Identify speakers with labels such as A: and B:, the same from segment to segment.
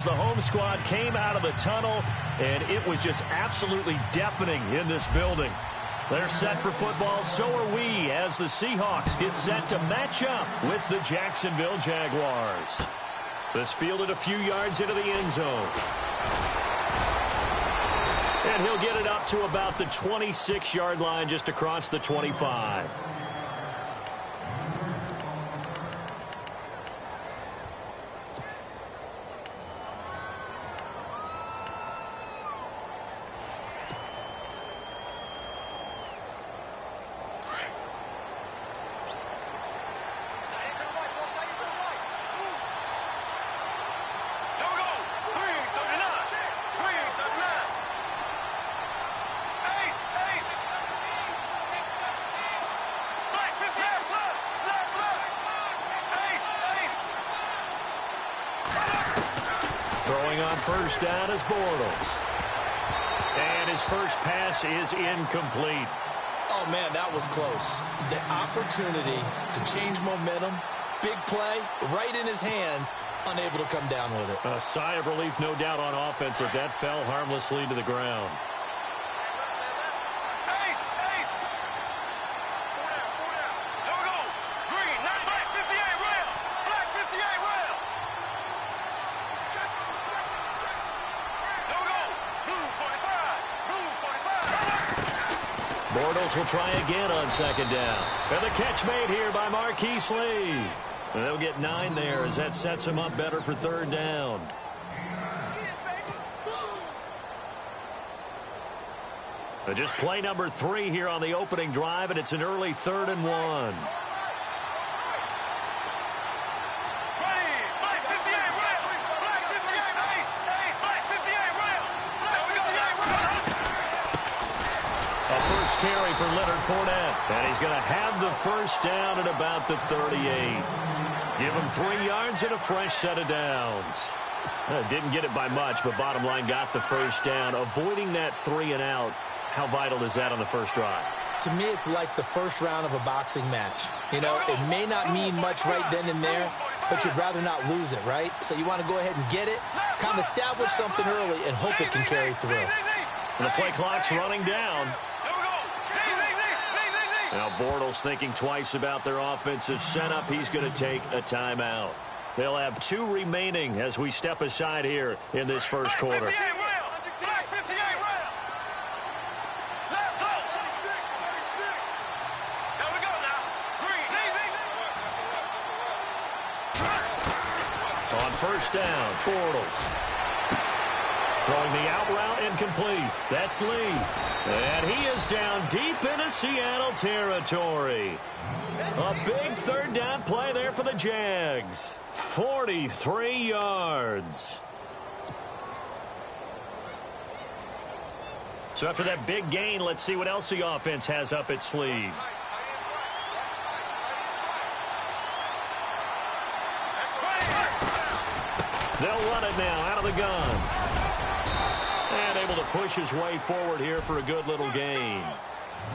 A: the home squad came out of the tunnel, and it was just absolutely deafening in this building. They're set for football, so are we, as the Seahawks get set to match up with the Jacksonville Jaguars. This fielded a few yards into the end zone. And he'll get it up to about the 26-yard line, just across the 25.
B: Throwing on first down is Bortles. And his first pass is incomplete.
C: Oh, man, that was close. The opportunity to change momentum, big play, right in his hands, unable to come down with it.
A: A sigh of relief, no doubt, on offense if that fell harmlessly to the ground. Bortles will try again on second down. And the catch made here by Marquise Lee. And they'll get 9 there as that sets him up better for third down. Just play number 3 here on the opening drive, and it's an early 3rd and 1. Carry for Leonard Fournette. And he's going to have the first down at about the 38. Give him 3 yards and a fresh set of downs. Didn't get it by much, but bottom line got the first down. Avoiding that 3 and out, how vital is that on the first drive?
C: To me, it's like the first round of a boxing match. You know, it may not mean much right then and there, but you'd rather not lose it, right? So you want to go ahead and get it, kind of establish something early, and hope it can carry through.
A: And the play clock's running down. Now Bortles thinking twice about their offensive setup. He's going to take a timeout. They'll have 2 remaining as we step aside here in this first quarter. On first down, Bortles. Throwing the out route incomplete. That's Lee. And he is down deep into Seattle territory. A big third down play there for the Jags. 43 yards. So after that big gain, let's see what else the offense has up its sleeve. They'll run it now out of the gun. And able to push his way forward here for a good little gain.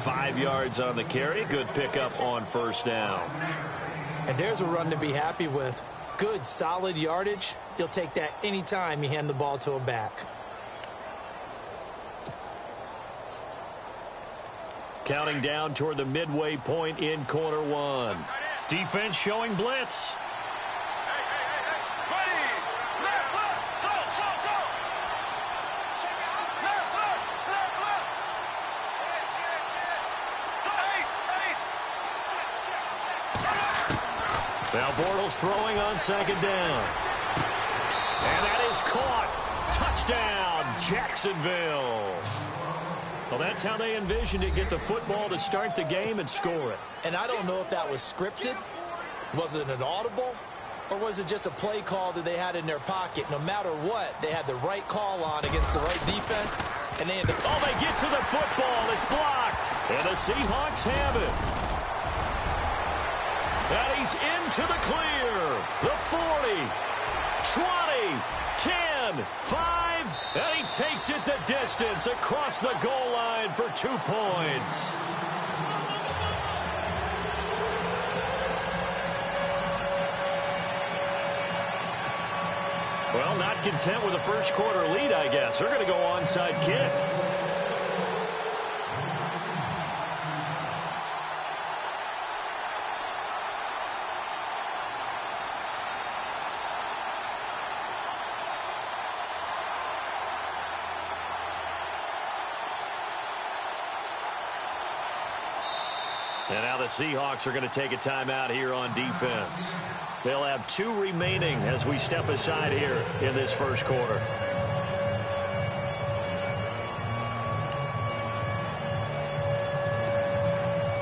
A: 5 yards on the carry. Good pickup on first down.
C: And there's a run to be happy with. Good, solid yardage. You'll take that anytime you hand the ball to a back.
A: Counting down toward the midway point in quarter 1. Defense showing blitz. Now Bortles throwing on second down. And that is caught. Touchdown, Jacksonville. Well, that's how they envisioned it. Get the football to start the game and score it.
C: And I don't know if that was scripted. Was it an audible? Or was it just a play call that they had in their pocket? No matter what, they had the right call on against the right defense. And they get
A: to the football. It's blocked. And the Seahawks have it. And he's into the clear. The 40, 20, 10, 5, and he takes it the distance across the goal line for 2 points. Well, not content with a first quarter lead, I guess. They're going to go onside kick. And now the Seahawks are going to take a timeout here on defense. They'll have 2 remaining as we step aside here in this first quarter.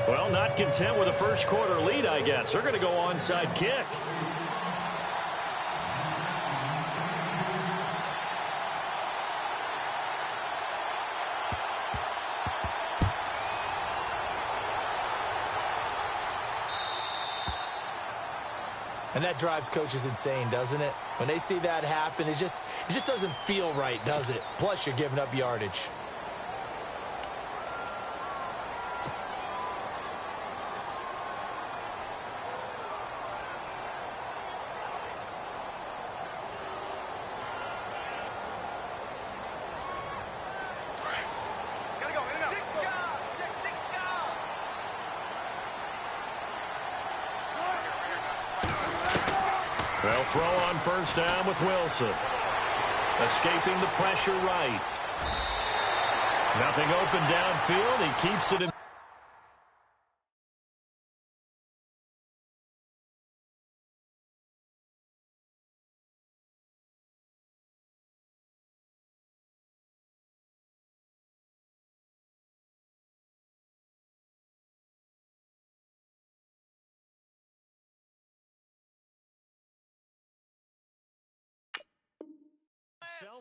A: Well, not content with a first quarter lead, I guess. They're going to go onside kick.
C: And that drives coaches insane, doesn't it? When they see that happen, it just doesn't feel right, does it? Plus, you're giving up yardage.
A: They'll throw on first down with Wilson. Escaping the pressure right. Nothing open downfield. He keeps it in.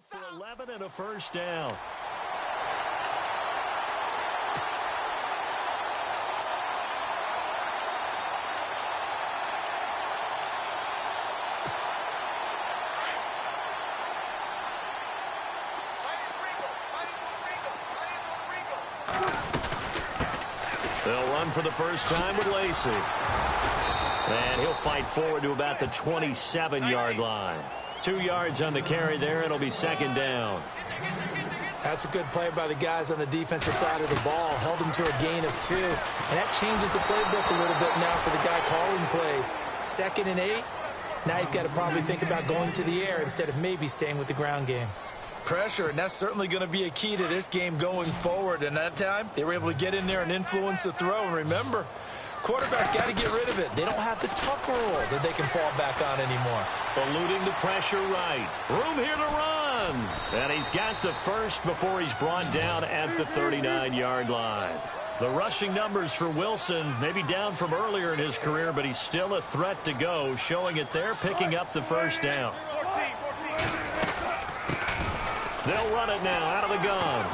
A: For 11 and a first down. They'll run for the first time with Lacey. And he'll fight forward to about the 27-yard line. 2 yards on the carry there. It'll be second down.
C: That's a good play by the guys on the defensive side of the ball. Held them to a gain of 2. And that changes the playbook a little bit now for the guy calling plays. 2nd and 8. Now he's got to probably think about going to the air instead of maybe staying with the ground game.
D: Pressure, and that's certainly going to be a key to this game going forward. And that time, they were able to get in there and influence the throw. And remember, quarterbacks got to get rid of it. They don't have the tuck rule that they can fall back on anymore.
A: Eluding the pressure right. Room here to run. And he's got the first before he's brought down at the 39-yard line. The rushing numbers for Wilson maybe down from earlier in his career, but he's still a threat to go, showing it there, picking up the first down. They'll run it now out of the gun.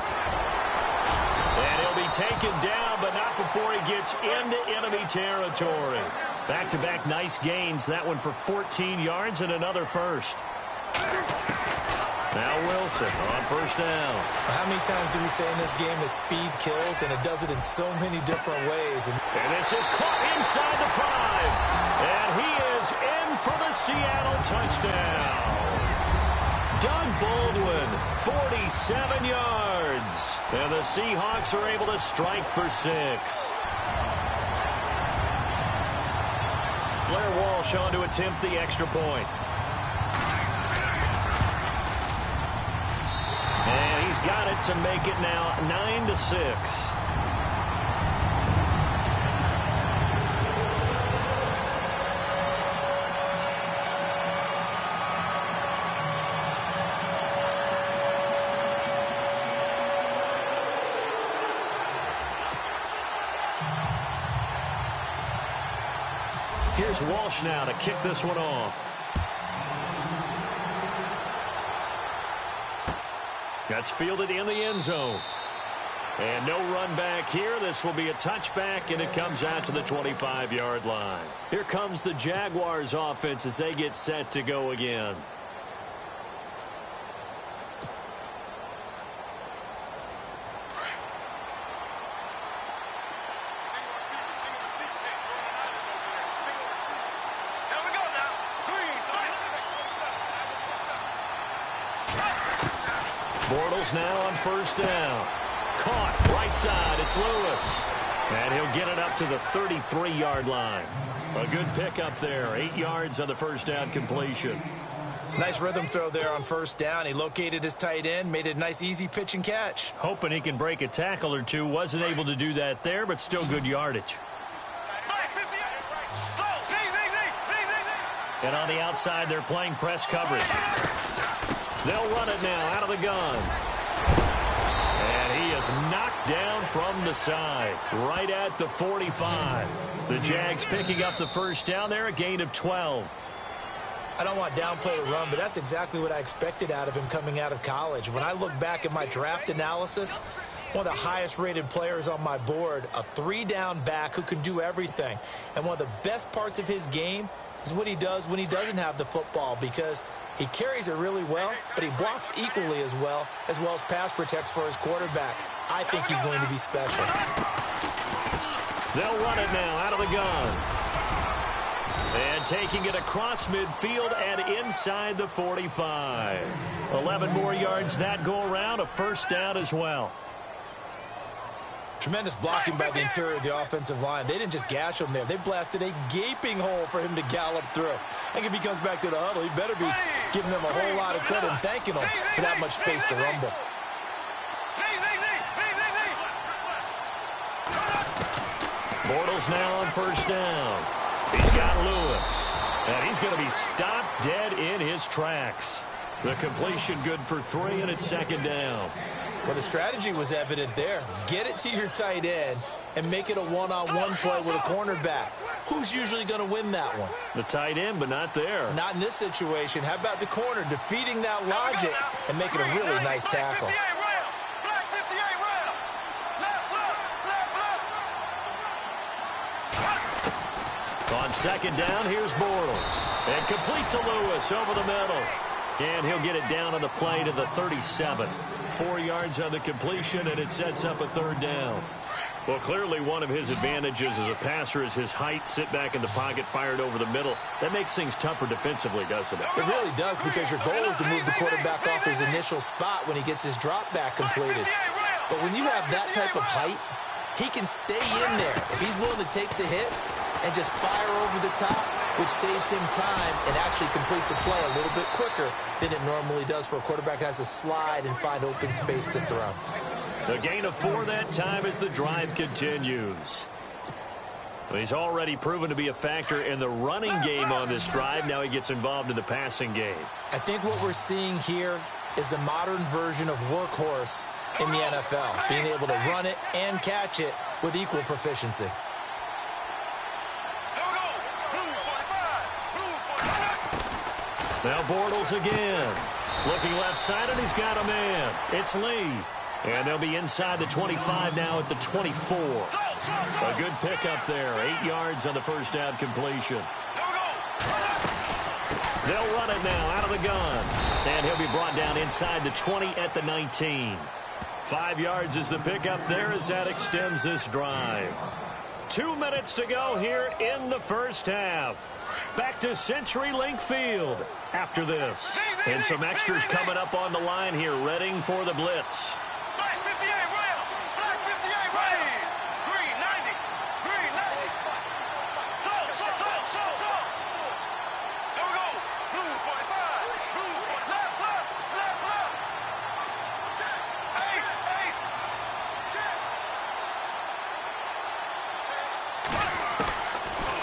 A: And he'll be taken down, but not before he gets into enemy territory. Back-to-back nice gains. That one for 14 yards and another first. Now Wilson on first down.
C: How many times do we say in this game that speed kills, and it does it in so many different ways. And
A: this is caught inside the 5. And he is in for the Seattle touchdown. Doug Baldwin, 47 yards. And the Seahawks are able to strike for 6. Blair Walsh on to attempt the extra point. And he's got it to make it now 9-6. Here's Walsh now to kick this one off. That's fielded in the end zone. And no run back here. This will be a touchback, and it comes out to the 25-yard line. Here comes the Jaguars offense as they get set to go again. Bortles now on first down. Caught right side. It's Lewis. And he'll get it up to the 33-yard line. A good pickup there. 8 yards on the first down completion.
D: Nice rhythm throw there on first down. He located his tight end, made it a nice, easy pitch and catch.
A: Hoping he can break a tackle or two. Wasn't able to do that there, but still good yardage. And on the outside, they're playing press coverage. They'll run it now out of the gun. And he is knocked down from the side, right at the 45. The Jags picking up the first down there, a gain of 12.
D: I don't want to downplay the run, but that's exactly what I expected out of him coming out of college. When I look back at my draft analysis, one of the highest-rated players on my board, a 3-down back who can do everything. And one of the best parts of his game is what he does when he doesn't have the football, because he carries it really well, but he blocks equally as well as pass protects for his quarterback. I think he's going to be special.
A: They'll run it now out of the gun. And taking it across midfield and inside the 45. 11 more yards that go around, a first down as well.
D: Tremendous blocking by the interior of the offensive line. They didn't just gash him there. They blasted a gaping hole for him to gallop through. I think if he comes back to the huddle, he better be giving them a whole lot of credit and thanking them for that much space to rumble.
A: Bortles now on first down. He's got Lewis. And he's going to be stopped dead in his tracks. The completion good for 3, and it's second down.
D: Well, the strategy was evident there. Get it to your tight end and make it a one-on-one play with a cornerback. Who's usually going to win that one?
A: The tight end, but not there.
D: Not in this situation. How about the corner defeating that logic and making a really nice tackle?
A: On second down, here's Bortles. And complete to Lewis over the middle. And he'll get it down on the play to the 37. 4 yards on the completion, and it sets up a third down. Well, clearly one of his advantages as a passer is his height. Sit back in the pocket, fired over the middle. That makes things tougher defensively, doesn't it?
D: It really does, because your goal is to move the quarterback off his initial spot when he gets his drop back completed. But when you have that type of height, he can stay in there if he's willing to take the hits and just fire over the top, which saves him time and actually completes a play a little bit quicker than it normally does for a quarterback who has to slide and find open space to throw.
A: The gain of 4 that time as the drive continues. Well, he's already proven to be a factor in the running game on this drive. Now he gets involved in the passing game.
D: I think what we're seeing here is the modern version of workhorse in the NFL, being able to run it and catch it with equal proficiency.
A: Now Bortles again. Looking left side, and he's got a man. It's Lee. And they'll be inside the 25 now at the 24. A good pickup there. 8 yards on the first down completion. They'll run it now out of the gun. And he'll be brought down inside the 20 at the 19. 5 yards is the pickup there as that extends this drive. 2 minutes to go here in the first half. Back to CenturyLink Field after this. And some extras coming up on the line here, readying for the blitz.
B: Black 58 rail. Black 58 rail. Green 90. Green 90. So. There we go. Blue 45. Blue 45. Left. Eight.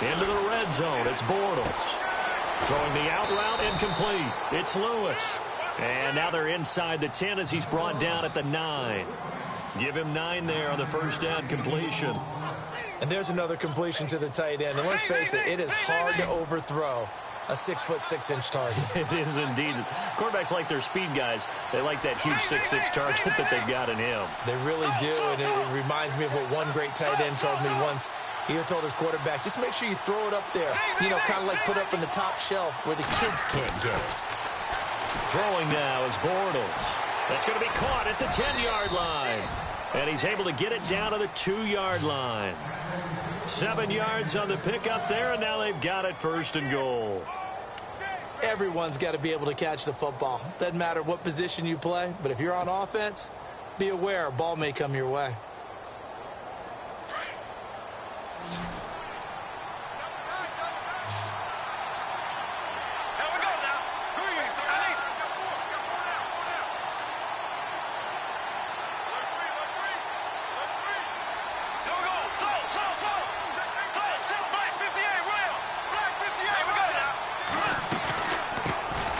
A: Into the red zone, it's Bortles. Throwing the out route, incomplete. It's Lewis. And now they're inside the 10 as he's brought down at the 9. Give him 9 there on the first down completion.
D: And there's another completion to the tight end. And let's face it is hard to overthrow a 6'6" target.
A: It is indeed. Quarterbacks like their speed guys. They like that huge 6'6" target that they've got in him.
D: They really do, and it reminds me of what one great tight end told me once. He told his quarterback, just make sure you throw it up there. You know, kind of like put up in the top shelf where the kids can't get it.
A: Throwing now is Bortles. That's going to be caught at the 10-yard line. And he's able to get it down to the 2-yard line. 7 yards on the pickup there, and now they've got it first and goal.
C: Everyone's got to be able to catch the football. Doesn't matter what position you play, but if you're on offense, be aware a ball may come your way.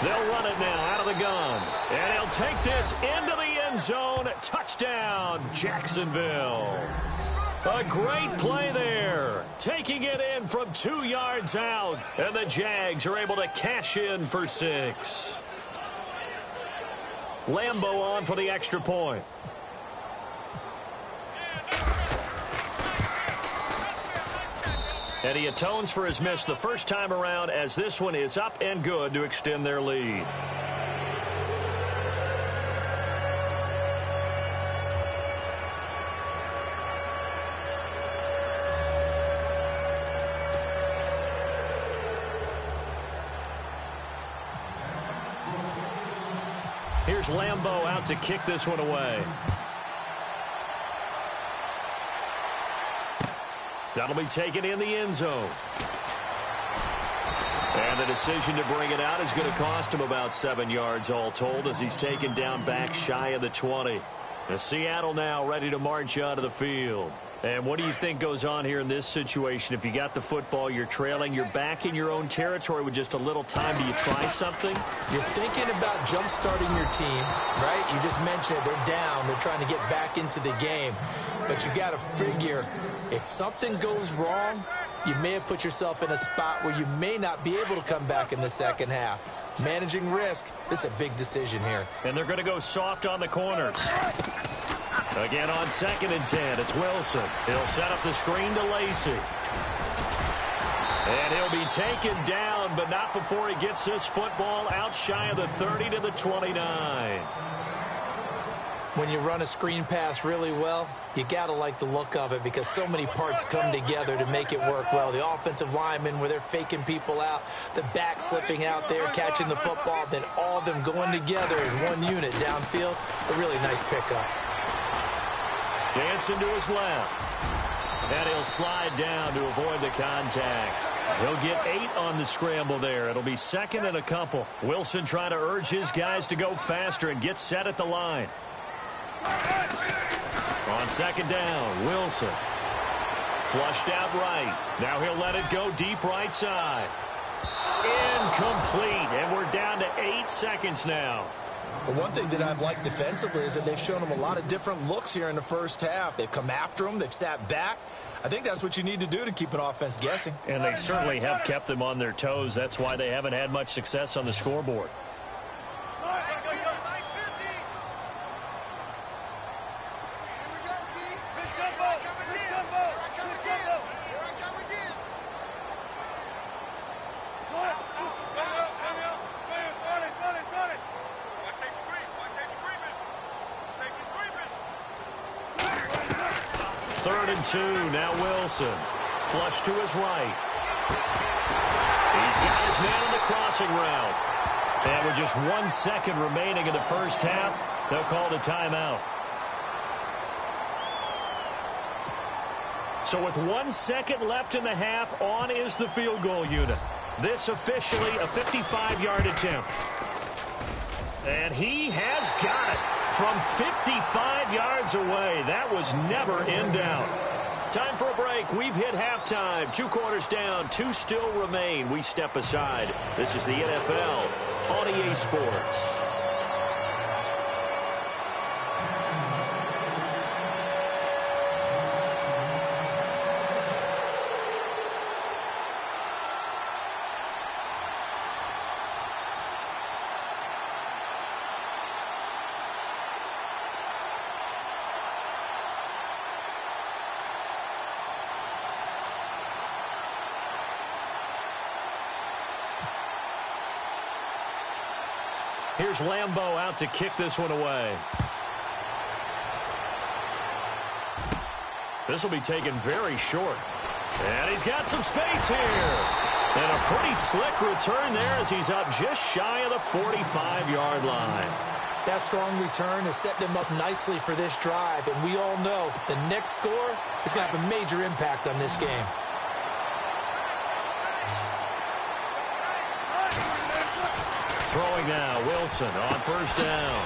A: They'll run it now out of the gun. And he'll take this into the end zone. Touchdown, Jacksonville. A great play there. Taking it in from 2 yards out. And the Jags are able to cash in for 6. Lambeau on for the extra point. And he atones for his miss the first time around, as this one is up and good to extend their lead. Here's Lambeau out to kick this one away. That'll be taken in the end zone. And the decision to bring it out is going to cost him about 7 yards all told, as he's taken down back shy of the 20. And Seattle now ready to march out of the field. And what do you think goes on here in this situation? If you got the football, you're trailing, you're back in your own territory with just a little time. Do you try something?
C: You're thinking about jump-starting your team, right? You just mentioned it. They're down. They're trying to get back into the game. But you got to figure, if something goes wrong, you may have put yourself in a spot where you may not be able to come back in the second half. Managing risk, this is a big decision here.
A: And they're going to go soft on the corners. Again on 2nd and 10, it's Wilson. He'll set up the screen to Lacey. And he'll be taken down, but not before he gets this football out shy of the 30 to the 29.
C: When you run a screen pass really well, you got to like the look of it, because so many parts come together to make it work well. The offensive linemen, where they're faking people out, the back slipping out there, catching the football, then all of them going together as one unit downfield. A really nice pickup.
A: Dancing to his left. And he'll slide down to avoid the contact. He'll get 8 on the scramble there. It'll be 2nd and a couple. Wilson trying to urge his guys to go faster and get set at the line. On 2nd down, Wilson. Flushed out right. Now he'll let it go deep right side. Incomplete, and we're down to 8 seconds now.
D: Well, one thing that I've liked defensively is that they've shown them a lot of different looks here in the first half. They've come after them. They've sat back. I think that's what you need to do to keep an offense guessing.
A: And they certainly have kept them on their toes. That's why they haven't had much success on the scoreboard. Third and 2, now Wilson. Flush to his right. He's got his man on the crossing route. And with just 1 second remaining in the first half, they'll call the timeout. So with 1 second left in the half, on is the field goal unit. This officially a 55-yard attempt. And he has got it from 55 yards away. That was never in doubt. Time for a break. We've hit halftime. 2 quarters down, 2 still remain. We step aside. This is the NFL on EA Sports. Here's Lambeau out to kick this one away. This will be taken very short. And he's got some space here. And a pretty slick return there as he's up just shy of the 45-yard line.
C: That strong return has set them up nicely for this drive, and we all know the next score is going to have a major impact on this game.
A: Throwing now, Wilson on first down.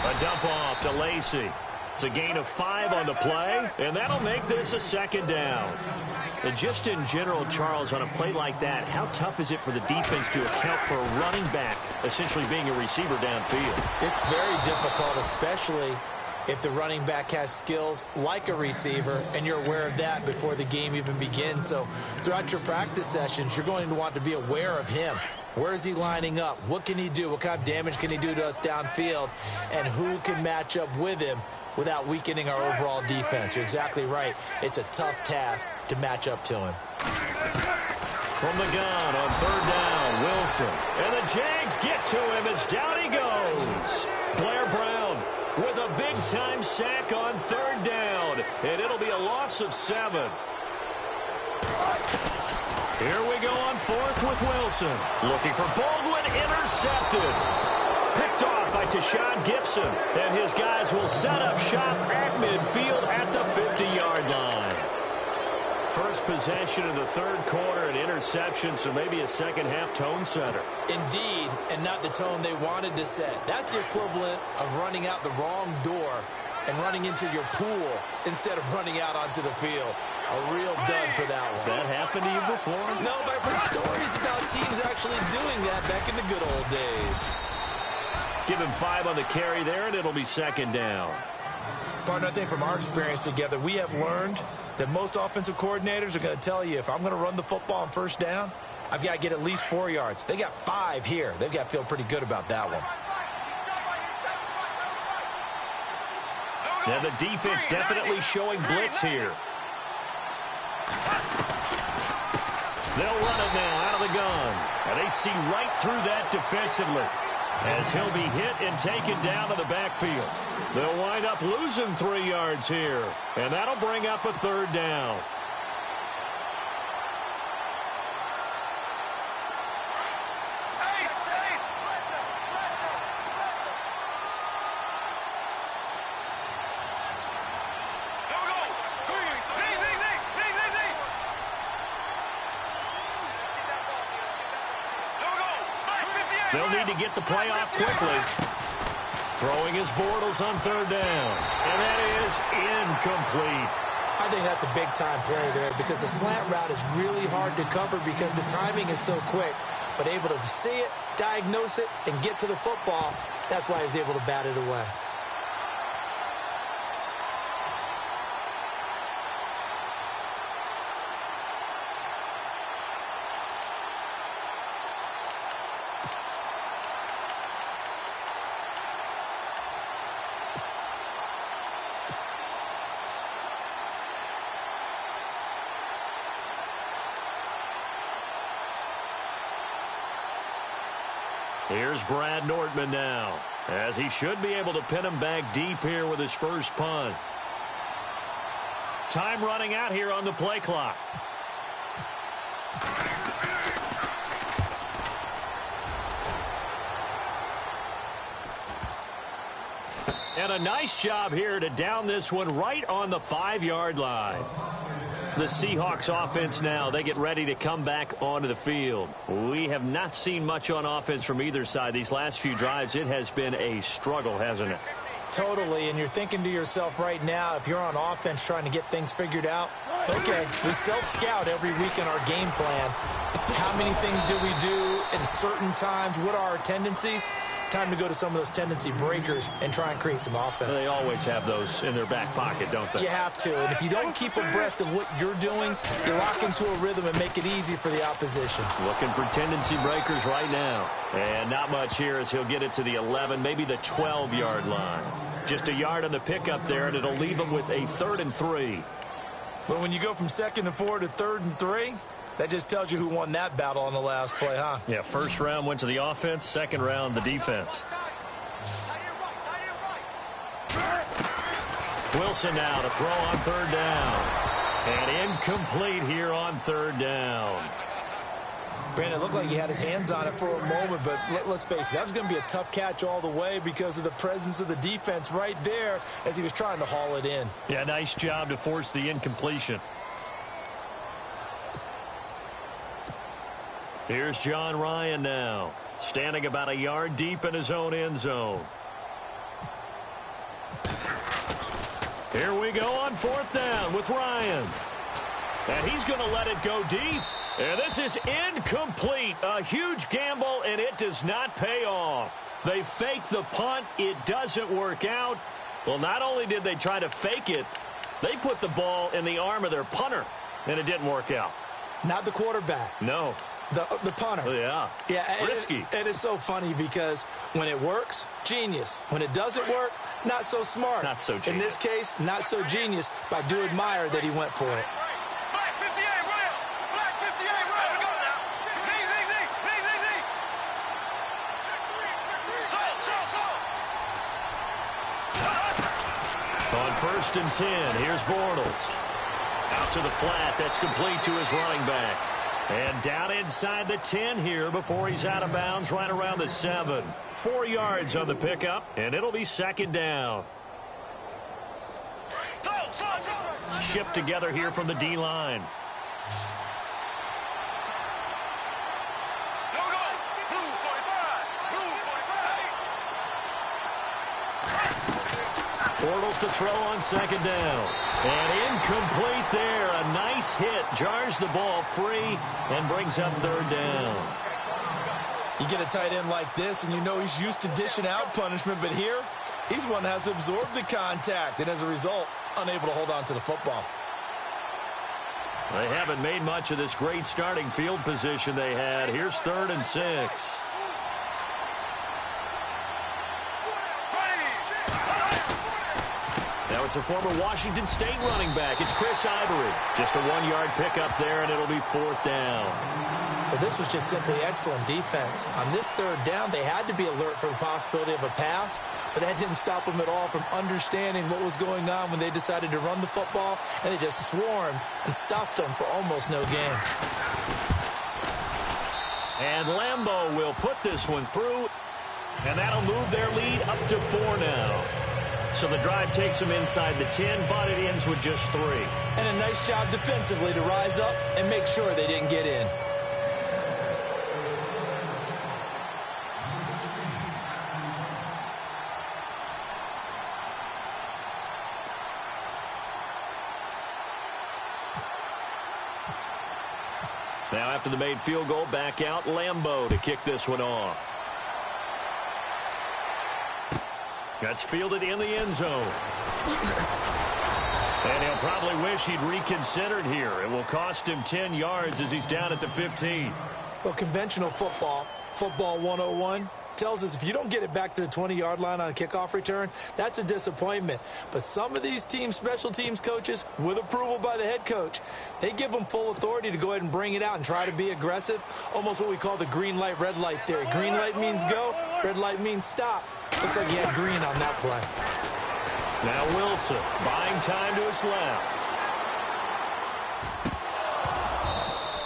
A: A dump off to Lacey. It's a gain of 5 on the play, and that'll make this a second down. And just in general, Charles, on a play like that, how tough is it for the defense to account for a running back essentially being a receiver downfield?
C: It's very difficult, especially if the running back has skills like a receiver, and you're aware of that before the game even begins. So throughout your practice sessions, you're going to want to be aware of him. Where is he lining up? What can he do? What kind of damage can he do to us downfield? And who can match up with him without weakening our overall defense? You're exactly right. It's a tough task to match up to him.
A: From the gun on third down, Wilson. And the Jags get to him as down he goes. Blair Brown with a big-time sack on third down. And it'll be a loss of 7. Here we go on fourth with Wilson. Looking for Baldwin, intercepted. Picked off by Tashawn Gibson. And his guys will set up shop at midfield at the 50-yard line. First possession of the third quarter, an interception, so maybe a second-half tone setter.
C: Indeed, and not the tone they wanted to set. That's the equivalent of running out the wrong door and running into your pool instead of running out onto the field. A real dud for that one.
A: Has that happened to you before?
C: No, but I've heard stories about teams actually doing that back in the good old days.
A: Give him 5 on the carry there, and it'll be second down.
D: Partner, I think from our experience together, we have learned that most offensive coordinators are going to tell you, if I'm going to run the football on first down, I've got to get at least 4 yards. They got 5 here. They've got to feel pretty good about that one.
A: Now the defense definitely showing blitz here. They'll run it now out of the gun. And they see right through that defensively as he'll be hit and taken down to the backfield. They'll wind up losing 3 yards here. And that'll bring up a third down. They'll need to get the play off quickly. Throwing his Bortles on third down. And that is incomplete.
C: I think that's a big-time play there because the slant route is really hard to cover because the timing is so quick. But able to see it, diagnose it, and get to the football, that's why he was able to bat it away.
A: Here's Brad Nortman now, as he should be able to pin him back deep here with his first punt. Time running out here on the play clock. And a nice job here to down this one right on the 5-yard line. The Seahawks offense now, they get ready to come back onto the field. We have not seen much on offense from either side. These last few drives, it has been a struggle, hasn't it?
C: Totally, and you're thinking to yourself right now, if you're on offense trying to get things figured out, okay, we self-scout every week in our game plan. How many things do we do at certain times? What are our tendencies? Time to go to some of those tendency breakers and try and create some offense.
A: They always have those in their back pocket, don't they?
C: You have to, and if you don't keep abreast of what you're doing, you lock into a rhythm and make it easy for the opposition.
A: Looking for tendency breakers right now. And not much here as he'll get it to the 11, maybe the 12-yard line. Just a yard on the pickup there, and it'll leave him with a 3rd and 3.
D: Well, when you go from 2nd and 4 to 3rd and 3, that just tells you who won that battle on the last play, huh?
A: Yeah, first round went to the offense, second round the defense. Wilson now to throw on third down. And incomplete here on third down.
C: Brandon, it looked like he had his hands on it for a moment, but let's face it, that was going to be a tough catch all the way because of the presence of the defense right there as he was trying to haul it in.
A: Yeah, nice job to force the incompletion. Here's John Ryan now, standing about a yard deep in his own end zone. Here we go on 4th down with Ryan. And he's going to let it go deep. And this is incomplete. A huge gamble, and it does not pay off. They fake the punt. It doesn't work out. Well, not only did they try to fake it, they put the ball in the arm of their punter, and it didn't work out.
C: Not the quarterback.
A: No.
C: The punter.
A: Yeah.
C: Yeah.
A: Risky.
C: And it's so funny because when it works, genius. When it doesn't work, not so smart.
A: Not so genius.
C: In this case, not so genius, but I do admire that he went for it.
B: Black 58, Royal. Black 58, Royal. We go now.
A: On 1st and 10, here's Bortles. Out to the flat. That's complete to his running back. And down inside the 10 here before he's out of bounds right around the 7. 4 yards on the pickup, and it'll be 2nd down. Shift together here from the D-line. Bortles to throw on 2nd down. And incomplete there. A nice hit. Jars the ball free and brings up 3rd down.
C: You get a tight end like this, and you know he's used to dishing out punishment, but here, he's one that has to absorb the contact, and as a result, unable to hold on to the football.
A: They haven't made much of this great starting field position they had. Here's 3rd and 6. Now it's a former Washington State running back. It's Chris Ivory. Just a 1-yard pickup there, and it'll be 4th down.
C: Well, this was just simply excellent defense. On this 3rd down, they had to be alert for the possibility of a pass, but that didn't stop them at all from understanding what was going on when they decided to run the football, and they just swarmed and stuffed them for almost no gain.
A: And Lambeau will put this one through, and that'll move their lead up to 4 now. So the drive takes them inside the 10, but it ends with just 3.
C: And a nice job defensively to rise up and make sure they didn't get in.
A: Now after the made field goal, back out Lambeau to kick this one off. That's fielded in the end zone. And he'll probably wish he'd reconsidered here. It will cost him 10 yards as he's down at the 15.
C: Well, conventional football 101, tells us if you don't get it back to the 20-yard line on a kickoff return, that's a disappointment. But some of these team special teams coaches, with approval by the head coach, they give them full authority to go ahead and bring it out and try to be aggressive, almost what we call the green light, red light theory. Green light means go, red light means stop. Looks like he had green on that play.
A: Now Wilson buying time to his left.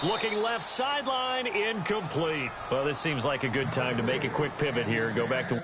A: Looking left sideline, incomplete. Well, this seems like a good time to make a quick pivot here. Go back to...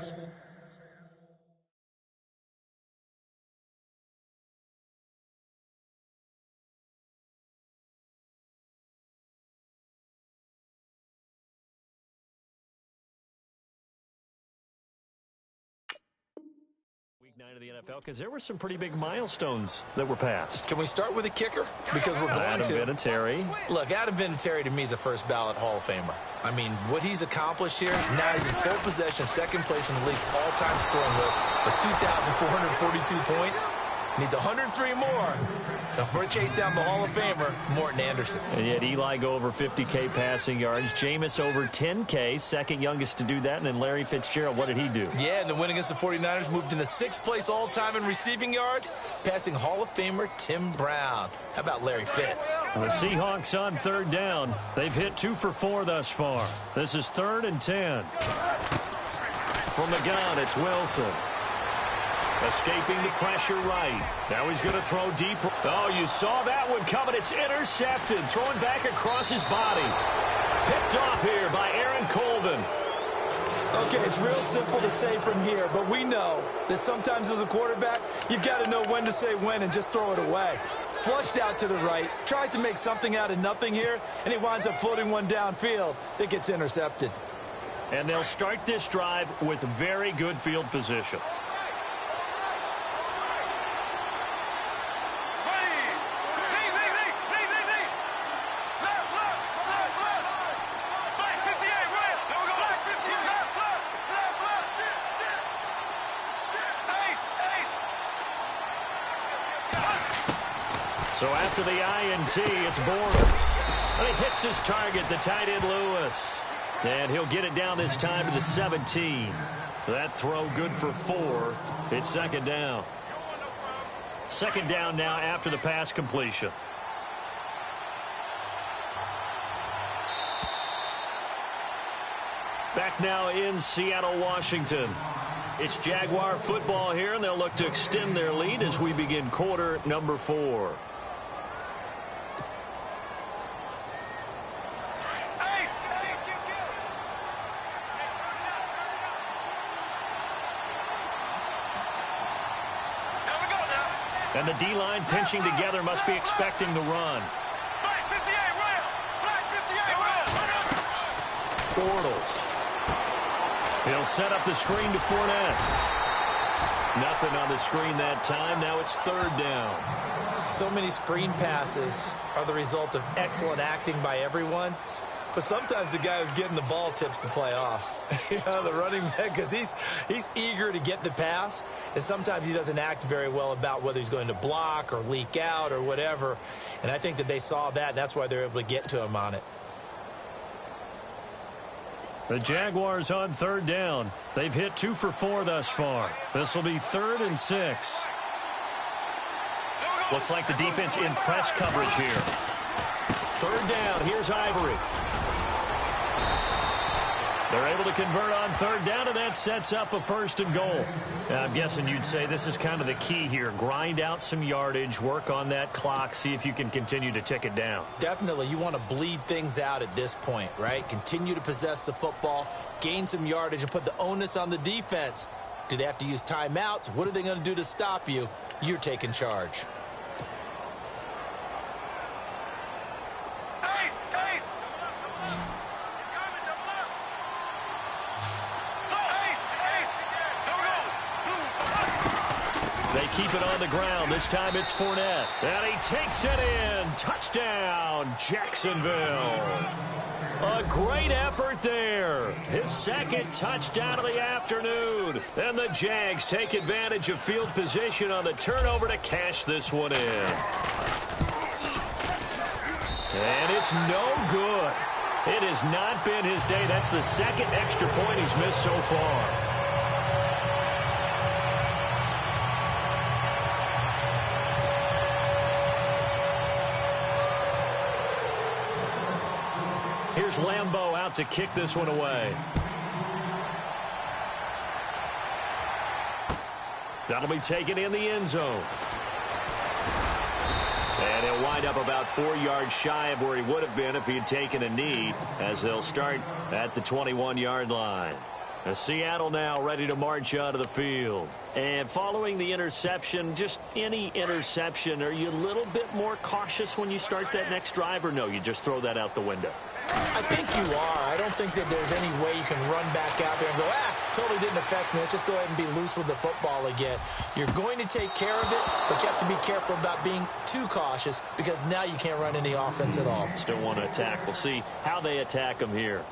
A: Week 9 of the NFL, because there were some pretty big milestones that were passed.
C: Can we start with a kicker? Because we're going
A: Adam
C: to.
A: Vinatieri.
C: Look, Adam Vinatieri to me is a first ballot Hall of Famer. I mean, what he's accomplished here, now he's in sole possession, second place in the league's all-time scoring list with 2,442 points. Needs 103 more before chase down the Hall of Famer, Morton Anderson.
A: And yet Eli go over 50K passing yards. Jameis over 10K, second youngest to do that. And then Larry Fitzgerald, what did he do?
C: Yeah, and the win against the 49ers moved into 6th place all-time in receiving yards, passing Hall of Famer Tim Brown. How about Larry Fitz?
A: The Seahawks on third down. They've hit 2 for 4 thus far. This is 3rd and 10. From the gun, it's Wilson. Escaping the pressure right. Now he's going to throw deep. Oh, you saw that one coming. It's intercepted. Throwing back across his body. Picked off here by Aaron Colvin.
D: Okay, it's real simple to say from here, but we know that sometimes as a quarterback, you've got to know when to say when and just throw it away. Flushed out to the right, tries to make something out of nothing here, and he winds up floating one downfield that gets intercepted.
A: And they'll start this drive with very good field position. So after the INT, it's Bortles. And he hits his target, the tight end Lewis. And he'll get it down this time to the 17. That throw good for 4. It's second down. Second down now after the pass completion. Back now in Seattle, Washington. It's Jaguar football here, and they'll look to extend their lead as we begin quarter number 4. And the D-line pinching together must be expecting the run. Bortles. He'll set up the screen to Fournette. Nothing on the screen that time. Now it's third down.
C: So many screen passes are the result of excellent acting by everyone.
D: But sometimes the guy who's getting the ball tips the play off. The running back, because he's eager to get the pass, and sometimes he doesn't act very well about whether he's going to block or leak out or whatever. And I think that they saw that, and that's why they're able to get to him on it.
A: The Jaguars on third down. They've hit 2 for 4 thus far. This will be 3rd and 6. Looks like the defense in press coverage here. Third down. Here's Ivory. They're able to convert on third down, and that sets up a 1st and goal. Now, I'm guessing you'd say this is kind of the key here. Grind out some yardage, work on that clock, see if you can continue to tick it down.
C: Definitely. You want to bleed things out at this point, right? Continue to possess the football, gain some yardage, and put the onus on the defense. Do they have to use timeouts? What are they going to do to stop you? You're taking charge.
A: Keep it on the ground. This time it's Fournette. And he takes it in. Touchdown, Jacksonville. A great effort there. His 2nd touchdown of the afternoon. And the Jags take advantage of field position on the turnover to cash this one in. And it's no good. It has not been his day. That's the 2nd extra point he's missed so far. Here's Lambeau out to kick this one away. That'll be taken in the end zone. And he'll wind up about 4 yards shy of where he would have been if he had taken a knee, as they'll start at the 21-yard line. As Seattle now ready to march out of the field. And following the interception, just any interception, are you a little bit more cautious when you start that next drive, or no, you just throw that out the window?
C: I think you are. I don't think that there's any way you can run back out there and go, totally didn't affect me. Let's just go ahead and be loose with the football again. You're going to take care of it, but you have to be careful about being too cautious because now you can't run any offense at all.
A: Still want to attack. We'll see how they attack them here.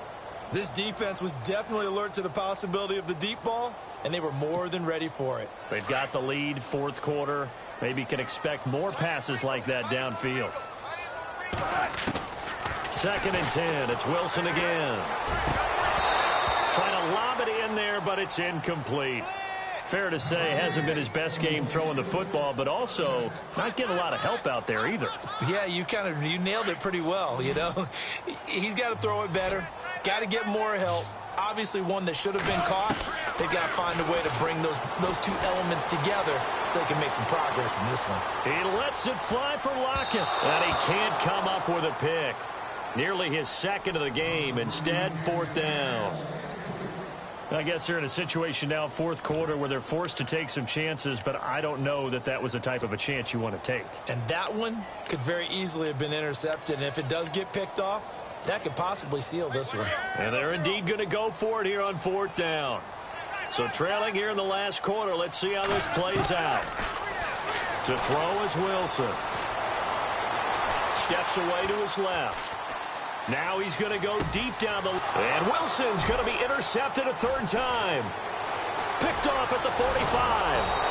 D: This defense was definitely alert to the possibility of the deep ball, and they were more than ready for it.
A: They've got the lead, 4th quarter. Maybe can expect more passes like that downfield. 2nd and 10. It's Wilson again. Trying to lob it in there, but it's incomplete. Fair to say, hasn't been his best game throwing the football, but also not getting a lot of help out there either.
C: Yeah, you nailed it pretty well, you know. He's got to throw it better. Got to get more help. Obviously one that should have been caught. They've got to find a way to bring those 2 elements together so they can make some progress in this one.
A: He lets it fly for Lockett, and he can't come up with a pick. Nearly his second of the game. Instead, fourth down.
B: I guess they're in a situation now, fourth quarter, where they're forced to take some chances, but I don't know that that was the type of a chance you want to take.
C: And that one could very easily have been intercepted. And if it does get picked off, that could possibly seal this one.
A: And they're indeed going to go for it here on fourth down. So trailing here in the last quarter, let's see how this plays out. To throw is Wilson. Steps away to his left. Now he's going to go deep down the... And Wilson's going to be intercepted a third time. Picked off at the 45.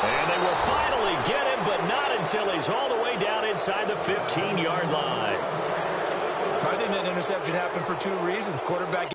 A: And they will finally get him, but not until he's all the way down inside the 15-yard line.
C: I think that interception happened for two reasons. Quarterback